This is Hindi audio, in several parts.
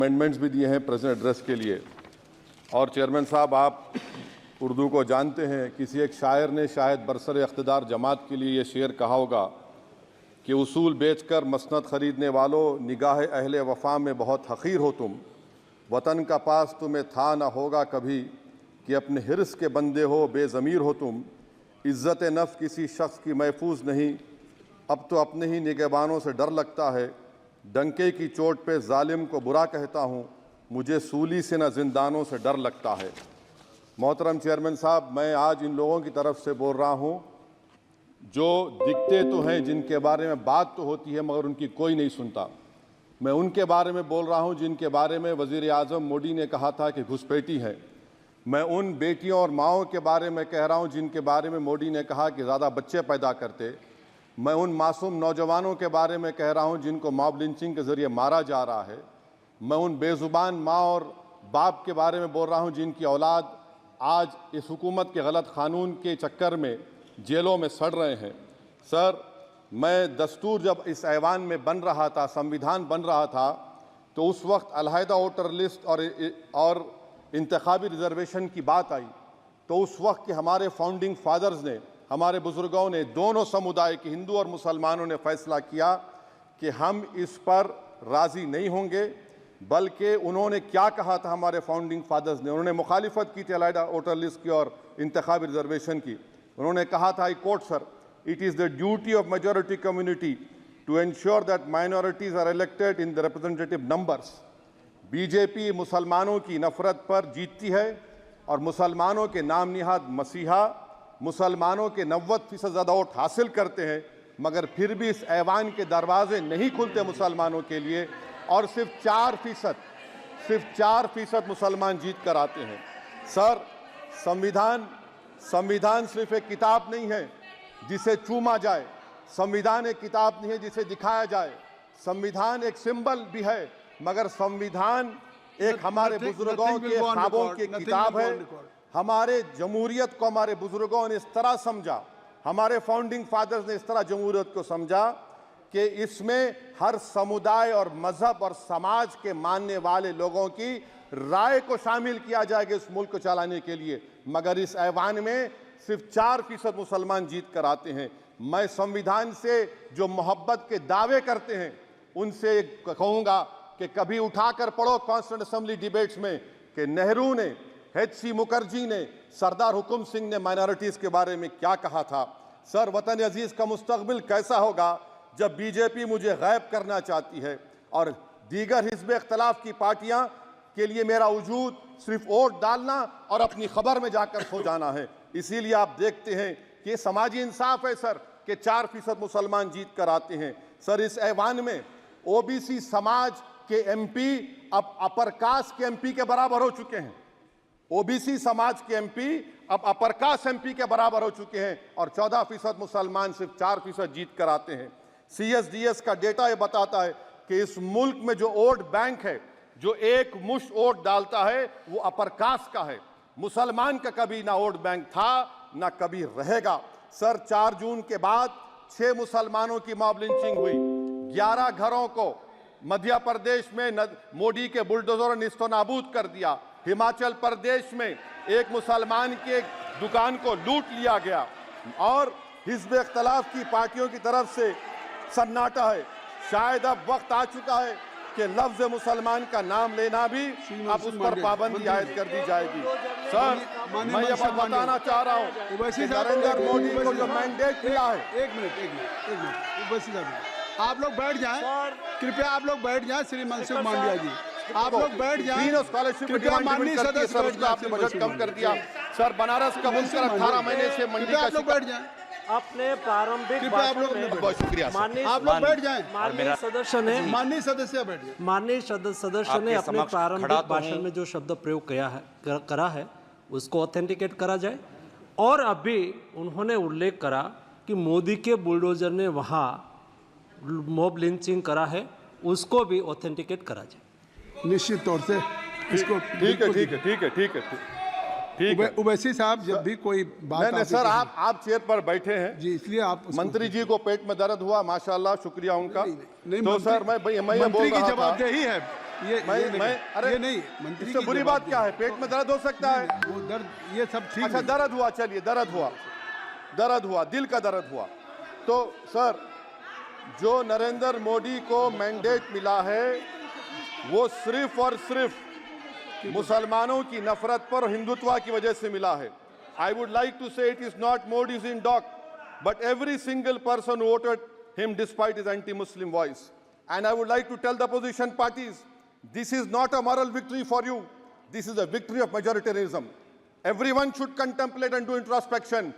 अमेंडमेंट्स भी दिए हैं प्रेजेंट एड्रेस के लिए। और चेयरमैन साहब, आप उर्दू को जानते हैं। किसी एक शायर ने शायद बरसर इख्तिदार जमात के लिए ये शेर कहा होगा कि उसूल बेचकर मसनद ख़रीदने वालों, निगाह अहले वफ़ा में बहुत हक़ीर हो तुम। वतन का पास तुम्हें था न होगा कभी कि अपने हिर्स के बंदे हो, बेज़मीर हो तुम। इज़्ज़त नफ्स किसी शख्स की महफूज नहीं, अब तो अपने ही निगहबानों से डर लगता है। डंके की चोट पे जालिम को बुरा कहता हूँ, मुझे सूली से न जिंदानों से डर लगता है। मोहतरम चेयरमैन साहब, मैं आज इन लोगों की तरफ से बोल रहा हूँ जो दिखते तो हैं, जिनके बारे में बात तो होती है मगर उनकी कोई नहीं सुनता। मैं उनके बारे में बोल रहा हूँ जिनके बारे में वज़ीर आज़म मोदी ने कहा था कि घुसपैठी हैं। मैं उन बेटियों और माओं के बारे में कह रहा हूँ जिनके बारे में मोदी ने कहा कि ज़्यादा बच्चे पैदा करते। मैं उन मासूम नौजवानों के बारे में कह रहा हूँ जिनको मॉब लिंचिंग के ज़रिए मारा जा रहा है। मैं उन बेज़ुबान माँ और बाप के बारे में बोल रहा हूँ जिनकी औलाद आज इस हुकूमत के गलत कानून के चक्कर में जेलों में सड़ रहे हैं। सर, मैं दस्तूर जब इस ऐवान में बन रहा था, संविधान बन रहा था, तो उस वक्त अलहदा वोटर लिस्ट और इंतखाबी रिजर्वेशन की बात आई तो उस वक्त के हमारे फाउंडिंग फादर्स ने, हमारे बुजुर्गों ने, दोनों समुदाय के हिंदू और मुसलमानों ने फैसला किया कि हम इस पर राज़ी नहीं होंगे। बल्कि उन्होंने क्या कहा था हमारे फाउंडिंग फादर्स ने, उन्होंने मुखालिफत की थी अलहदा वोटर लिस्ट की और इंतखाबी रिजर्वेशन की। उन्होंने कहा था, I quote sir, it is the duty of majority community to ensure that minorities are elected in the representative numbers. BJP मुसलमानों की नफरत पर जीतती है और मुसलमानों के नाम निहाद मसीहा मुसलमानों के 90% ज़्यादा वोट हासिल करते हैं, मगर फिर भी इस ऐवान के दरवाजे नहीं खुलते मुसलमानों के लिए और सिर्फ 4% मुसलमान जीत कर आते हैं। सर, संविधान सिर्फ एक किताब नहीं है जिसे चूमा जाए, संविधान एक किताब नहीं है जिसे दिखाया जाए, संविधान एक सिंबल भी है, मगर संविधान एक हमारे बुजुर्गों के ख्वाबों की किताब है। हमारे जमहूरियत को हमारे बुजुर्गों ने इस तरह समझा, हमारे फाउंडिंग फादर्स ने इस तरह जमहूरियत को समझा कि इसमें हर समुदाय और मजहब और समाज के मानने वाले लोगों की राय को शामिल किया जाएगा इस मुल्क को चलाने के लिए। मगर इस ऐवान में सिर्फ 4% मुसलमान जीत कर आते हैं। मैं संविधान से जो मोहब्बत के दावे करते हैं उनसे कहूँगा कि कभी उठाकर पढ़ो कॉन्स्टिट्यूएंट असेंबली डिबेट्स में कि नेहरू ने, H.C. मुखर्जी ने, सरदार हुकुम सिंह ने माइनॉरिटीज़ के बारे में क्या कहा था। सर, वतन अजीज़ का मुस्तकबिल कैसा होगा जब बीजेपी मुझे गायब करना चाहती है और दीगर हिज़्ब इख्तिलाफ की पार्टियां के लिए मेरा वजूद सिर्फ वोट डालना और अपनी खबर में जाकर सो जाना है। इसीलिए आप देखते हैं कि समाजी इंसाफ है सर कि 4% मुसलमान जीत कर आते हैं। सर, इस ऐवान में ओबीसी समाज के एमपी अब अपर कास्ट के एमपी के बराबर हो चुके हैं। ओबीसी समाज के एमपी अब अपर कास्ट एमपी के बराबर हो चुके हैं और 14% मुसलमान सिर्फ 4% जीत कर आते हैं। CSDS का डेटा ये बताता है कि इस मुल्क में जो वोट बैंक है, जो एक मुश्त वोट डालता है, वो अपर कास्ट का है। मुसलमान का कभी ना वोट बैंक था ना कभी रहेगा। सर, 4 जून के बाद 6 मुसलमानों की मॉब लिंचिंग हुई। 11 घरों को मध्य प्रदेश में मोदी के बुलडोजर ने निस्तो नाबूद कर दिया। हिमाचल प्रदेश में एक मुसलमान की एक दुकान को लूट लिया गया और हिज़्ब इख्तिलाफ की पार्टियों की तरफ से सन्नाटा है। शायद अब वक्त आ चुका है कि लफ्ज़ मुसलमान का नाम लेना भी अब उस पर पाबंदी आयद कर दी जाएगी। सर, मैं ये बात बताना चाह रहा हूँ कि नरेंद्र मोदी को जो मैंडेट मिला है। एक मिनट, आप लोग बैठ जाएं, कृपया आप लोग बैठ जाएं। श्री मनसुख मांडविया जी, आप लोग बैठ जाएं। कृपया माननीय सदस्य, आपने बजट कम कर दिया। सर, बनारस का बुनकर 18 महीने से मंडी का लोग बैठ जाएं। अपने प्रारंभिक भाषण में बहुत शुक्रिया। आप लोग बैठ जाएं। माननीय सदस्य ने अपने प्रारंभिक भाषण में जो शब्द प्रयोग करा है उसको ऑथेंटिकेट करा जाए। और अभी उन्होंने उल्लेख करा कि मोदी के बुलडोजर ने वहाँ मॉब लिंचिंग करा है, उसको भी ऑथेंटिकेट करा जाए। निश्चित तौर से इसको ठीक है। उवैसी साहब, जब भी कोई बात नहीं सर, आप चेयर पर बैठे हैं जी, इसलिए आप मंत्री जी को पेट में दर्द हुआ, माशाल्लाह, शुक्रिया उनका। नहीं, तो सर, मैं ये बोल रहा था, जवाबदेही है ये नहीं मंत्री इससे की बुरी जवाब बात क्या है? पेट में दर्द हो सकता है। वो दर्द ये सब ठीक अच्छा, है। दर्द हुआ, चलिए दर्द हुआ, दिल का दर्द हुआ। तो सर, जो नरेंद्र मोदी को मैंडेट मिला है वो सिर्फ और सिर्फ मुसलमानों की नफरत पर हिंदुत्व की वजह से मिला है। I would like to say it is not Modi's in dock, but every single person voted him despite his anti-Muslim voice. And I would like to tell the opposition parties, this is not a moral victory for you. This is a victory of majoritarianism. Everyone should contemplate and do introspection.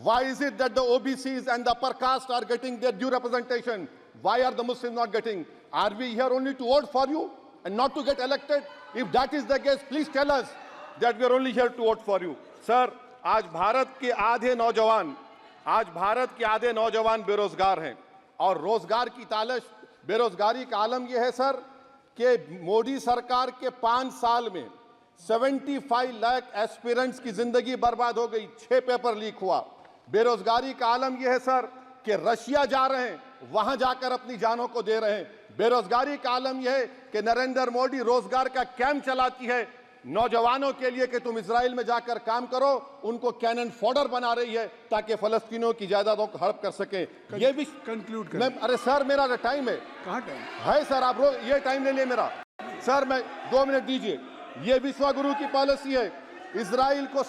Why is it that the OBCs and the upper caste are getting their due representation? Why are the Muslims not getting? Are we here only to vote for you and not to get elected? If that is the case, please tell us that we are only here to vote for you. Sir, आज भारत के आधे नौजवान बेरोजगार हैं और रोजगार की तालाश, बेरोजगारी का आलम यह है सर कि मोदी सरकार के 5 साल में 75 लाख एस्पिरेंट्स की जिंदगी बर्बाद हो गई, 6 पेपर लीक हुआ। बेरोजगारी का आलम यह है सर कि रशिया जा रहे हैं, वहां जाकर अपनी जानों को दे रहे हैं। बेरोजगारी का आलम यह है कि नरेंद्र मोदी रोजगार का कैंप चलाती है नौजवानों के लिए कि तुम इजराइल में जाकर काम करो, उनको कैनन फॉडर बना रही है ताकि फलस्तीनियों की जायदादों को हड़प कर सके। ये भी कंक्लूड मैं, अरे सर मेरा टाइम है। कहाँ टाइम है सर? आप ये टाइम ले लिए मेरा। सर मैं 2 मिनट दीजिए। ये विश्वगुरु की पॉलिसी है। इजराइल को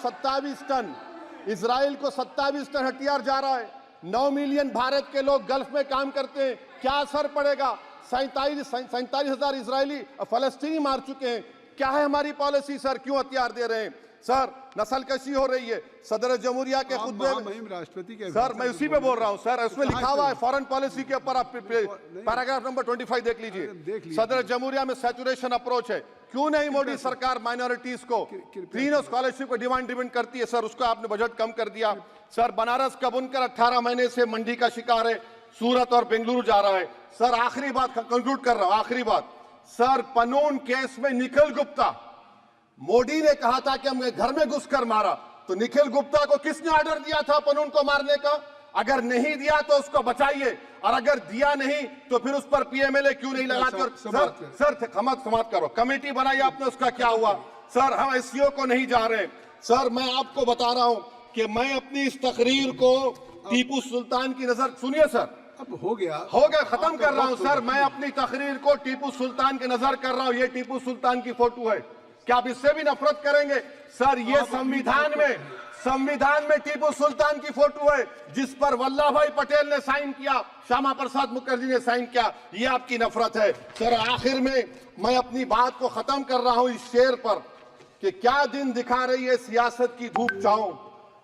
27 टन हथियार जा रहा है। 9 मिलियन भारत के लोग गल्फ में काम करते हैं, क्या असर पड़ेगा? 47,000 इजरायली फलस्तीनी मार चुके हैं। क्या है हमारी पॉलिसी सर? क्यों हथियार दे रहे हैं? सर नस्लकशी हो रही है। सदर जमहूरिया के खुतबे में राष्ट्रपति के सर मैं उसी पे बोल रहा हूं सर, उसमें लिखा हुआ है फॉरेन पॉलिसी के ऊपर, आप पैराग्राफ नंबर 25 देख लीजिए। सदर जमहूरिया में सैचुरेशन अप्रोच है। क्यों नहीं मोदी सरकार माइनॉरिटीज को फ्री स्कॉलरशिप को डिमांड करती है सर? उसको आपने बजट कम कर दिया। सर बनारस का बुनकर 18 महीने से मंडी का शिकार है, सूरत और बेंगलुरु जा रहा है। सर आखिरी बात कंक्लूड कर रहा हूं, आखिरी बात सर, पनून केस में निखिल गुप्ता, मोदी ने कहा था कि हमने घर में घुसकर मारा, तो निखिल गुप्ता को किसने ऑर्डर दिया था पनून को मारने का? अगर नहीं दिया तो उसको बचाइए, और अगर दिया नहीं तो फिर उस पर पीएमएलए क्यों नहीं लगाकर? सर समाप्त करो। कमेटी बनाई आपने, उसका क्या हुआ? सर हम एससीओ को नहीं जा रहे। सर मैं आपको बता रहा हूं कि मैं अपनी इस तकरीर को टीपू सुल्तान की नजर, सुनिए सर, अब हो गया खत्म कर रहा हूं सर। मैं अपनी तकरीर को टीपू सुल्तान के नजर कर रहा हूं। ये टीपू सुल्तान की फोटो है, क्या आप इससे भी नफरत करेंगे? सर ये संविधान में टीपू सुल्तान की फोटो है जिस पर वल्लभ भाई पटेल ने साइन किया, श्यामा प्रसाद मुखर्जी ने साइन किया। ये आपकी नफरत है सर। आखिर में मैं अपनी बात को खत्म कर रहा हूं इस शेर पर कि क्या दिन दिखा रही है सियासत की धूप छांव,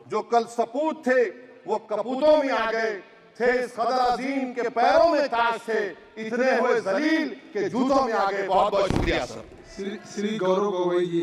जो कल सपूत थे वो कपूतों में आ गए, थे सदर अजीम के पैरों में ताज थे, इतने हुए जलील के जूतों में आ गए। बहुत बहुत शुक्रिया सर। श्री गौरव गोगोई जी।